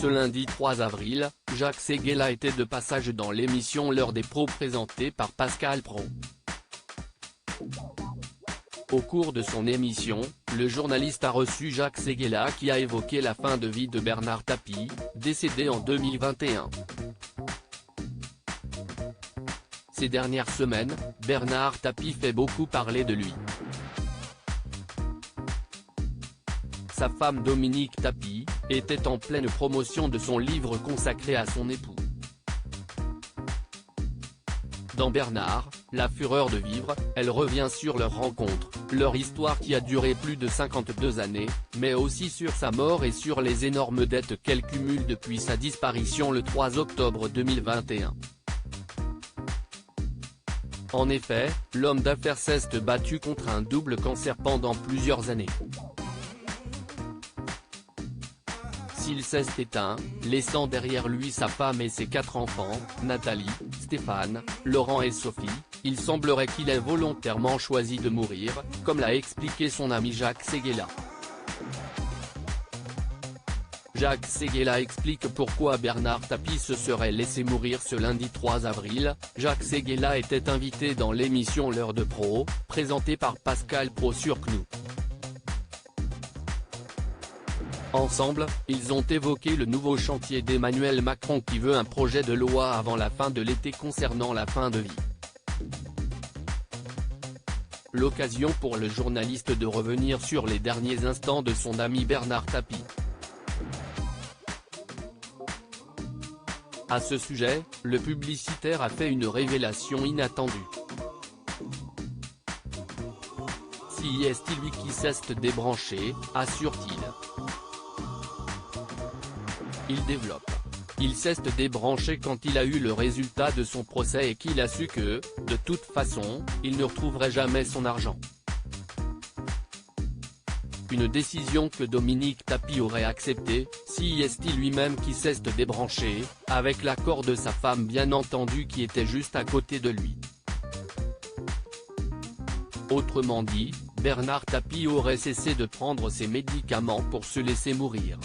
Ce lundi 3 avril, Jacques Séguéla était de passage dans l'émission L'heure des pros présentée par Pascal Praud. Au cours de son émission, le journaliste a reçu Jacques Séguéla qui a évoqué la fin de vie de Bernard Tapie, décédé en 2021. Ces dernières semaines, Bernard Tapie fait beaucoup parler de lui. Sa femme Dominique Tapie était en pleine promotion de son livre consacré à son époux. Dans Bernard, la fureur de vivre, elle revient sur leur rencontre, leur histoire qui a duré plus de 52 années, mais aussi sur sa mort et sur les énormes dettes qu'elle cumule depuis sa disparition le 3 octobre 2021. En effet, l'homme d'affaires s'est battu contre un double cancer pendant plusieurs années. S'il s'est éteint, laissant derrière lui sa femme et ses 4 enfants, Nathalie, Stéphane, Laurent et Sophie, il semblerait qu'il ait volontairement choisi de mourir, comme l'a expliqué son ami Jacques Séguéla. Jacques Séguéla explique pourquoi Bernard Tapie se serait laissé mourir ce lundi 3 avril. Jacques Séguéla était invité dans l'émission L'heure de pros, présentée par Pascal Praud sur CNOU. Ensemble, ils ont évoqué le nouveau chantier d'Emmanuel Macron qui veut un projet de loi avant la fin de l'été concernant la fin de vie. L'occasion pour le journaliste de revenir sur les derniers instants de son ami Bernard Tapie. À ce sujet, le publicitaire a fait une révélation inattendue. Si est-il lui qui s'est débranché, assure-t-il. Il développe. Il s'est débranché quand il a eu le résultat de son procès et qu'il a su que, de toute façon, il ne retrouverait jamais son argent. Une décision que Dominique Tapie aurait acceptée, si est-il lui-même qui s'est débranché, avec l'accord de sa femme bien entendu qui était juste à côté de lui. Autrement dit, Bernard Tapie aurait cessé de prendre ses médicaments pour se laisser mourir.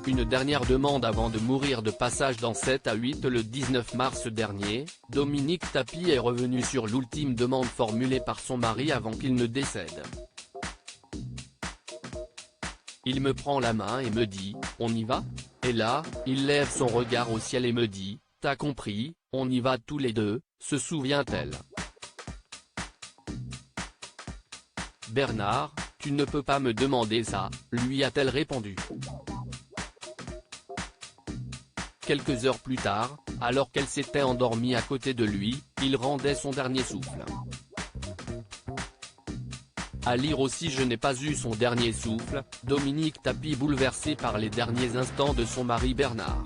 Une dernière demande avant de mourir de passage dans 7 à 8 le 19 mars dernier, Dominique Tapie est revenu sur l'ultime demande formulée par son mari avant qu'il ne décède. Il me prend la main et me dit, on y va? Et là, il lève son regard au ciel et me dit, t'as compris, on y va tous les deux, se souvient-elle. Bernard, tu ne peux pas me demander ça, lui a-t-elle répondu. Quelques heures plus tard, alors qu'elle s'était endormie à côté de lui, il rendait son dernier souffle. À lire aussi Je n'ai pas eu son dernier souffle, Dominique Tapie bouleversé par les derniers instants de son mari Bernard.